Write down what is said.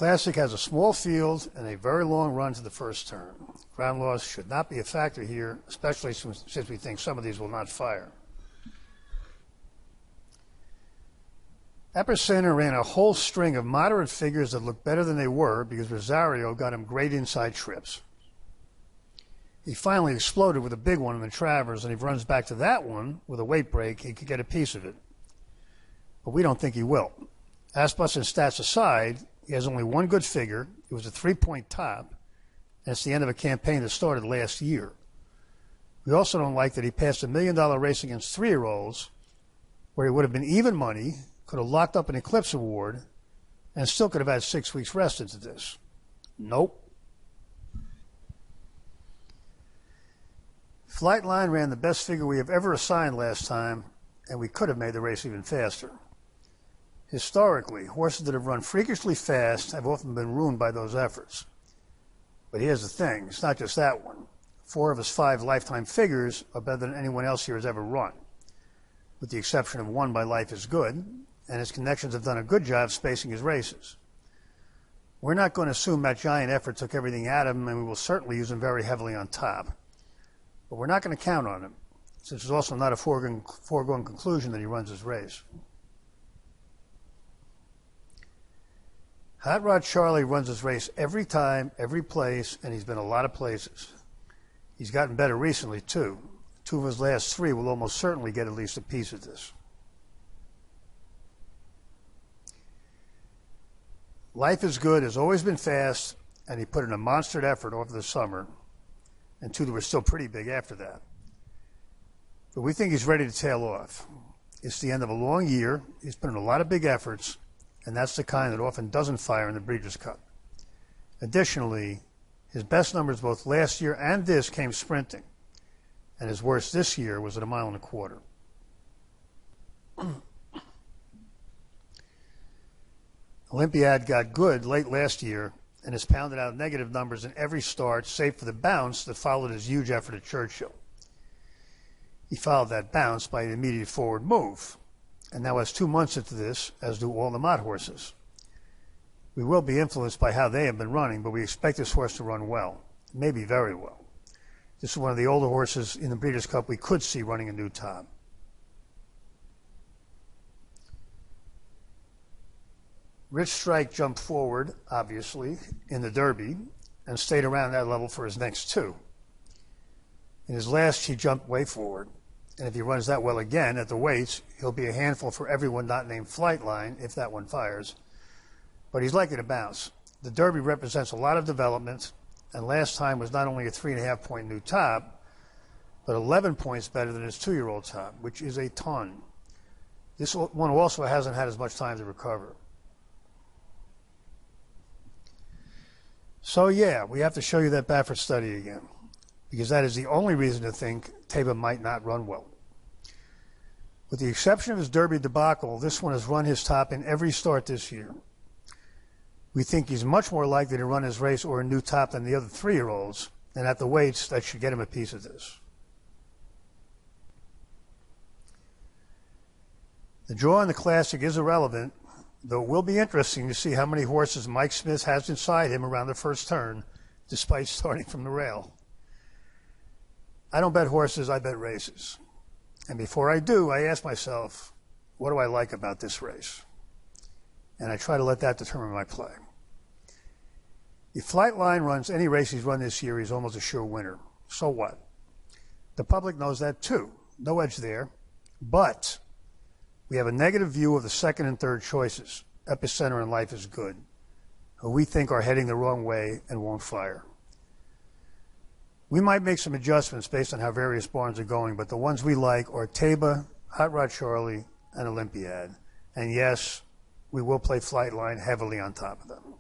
Classic has a small field and a very long run to the first turn. Ground loss should not be a factor here, especially since we think some of these will not fire. Epicenter ran a whole string of moderate figures that looked better than they were because Rosario got him great inside trips. He finally exploded with a big one in the Travers, and if he runs back to that one with a weight break, he could get a piece of it. But we don't think he will. Aspas and stats aside, he has only one good figure. It was a 3-point top, and it's the end of a campaign that started last year. We also don't like that he passed $1 million race against 3-year-olds, where he would have been even money, could have locked up an Eclipse Award, and still could have had 6 weeks rest into this. Nope. Flightline ran the best figure we have ever assigned last time, and we could have made the race even faster. Historically, horses that have run freakishly fast have often been ruined by those efforts. But here's the thing, it's not just that one. 4 of his 5 lifetime figures are better than anyone else here has ever run, with the exception of 1 by Life is Good, and his connections have done a good job spacing his races. We're not going to assume that giant effort took everything out of him, and we will certainly use him very heavily on top. But we're not going to count on him, since it's also not a foregone conclusion that he runs his race. Hot Rod Charlie runs his race every time, every place, and he's been a lot of places. He's gotten better recently, too. 2 of his last 3 will almost certainly get at least a piece of this. Life is Good has always been fast, and he put in a monstered effort over the summer, and 2 that were still pretty big after that. But we think he's ready to tail off. It's the end of a long year. He's put in a lot of big efforts, and that's the kind that often doesn't fire in the Breeders' Cup. Additionally, his best numbers both last year and this came sprinting, and his worst this year was at 1.25 miles. Olympiad got good late last year and has pounded out negative numbers in every start, save for the bounce that followed his huge effort at Churchill. He followed that bounce by an immediate forward move, and now has 2 months into this, as do all the Mott horses. We will be influenced by how they have been running, but we expect this horse to run well, maybe very well. This is one of the older horses in the Breeders' Cup we could see running a new top. Rich Strike jumped forward, obviously, in the Derby, and stayed around that level for his next 2. In his last, he jumped way forward, and if he runs that well again at the weights, he'll be a handful for everyone not named Flightline, if that one fires. But he's likely to bounce. The Derby represents a lot of development, and last time was not only a 3.5-point new top, but 11 points better than his 2-year-old top, which is a ton. This one also hasn't had as much time to recover. So yeah, we have to show you that Baffert study again, because that is the only reason to think Taba might not run well. With the exception of his Derby debacle, this one has run his top in every start this year. We think he's much more likely to run his race or a new top than the other 3-year-olds, and at the weights, that should get him a piece of this. The draw in the Classic is irrelevant, though it will be interesting to see how many horses Mike Smith has inside him around the first turn, despite starting from the rail. I don't bet horses, I bet races. And before I do, I ask myself, what do I like about this race? And I try to let that determine my play. If Flightline runs any race he's run this year, he's almost a sure winner. So what? The public knows that too. No edge there. But we have a negative view of the second and third choices, Epicenter and Life is Good, who we think are heading the wrong way and won't fire. We might make some adjustments based on how various barns are going, but the ones we like are Taba, Hot Rod Charlie, and Olympiad. And yes, we will play Flightline heavily on top of them.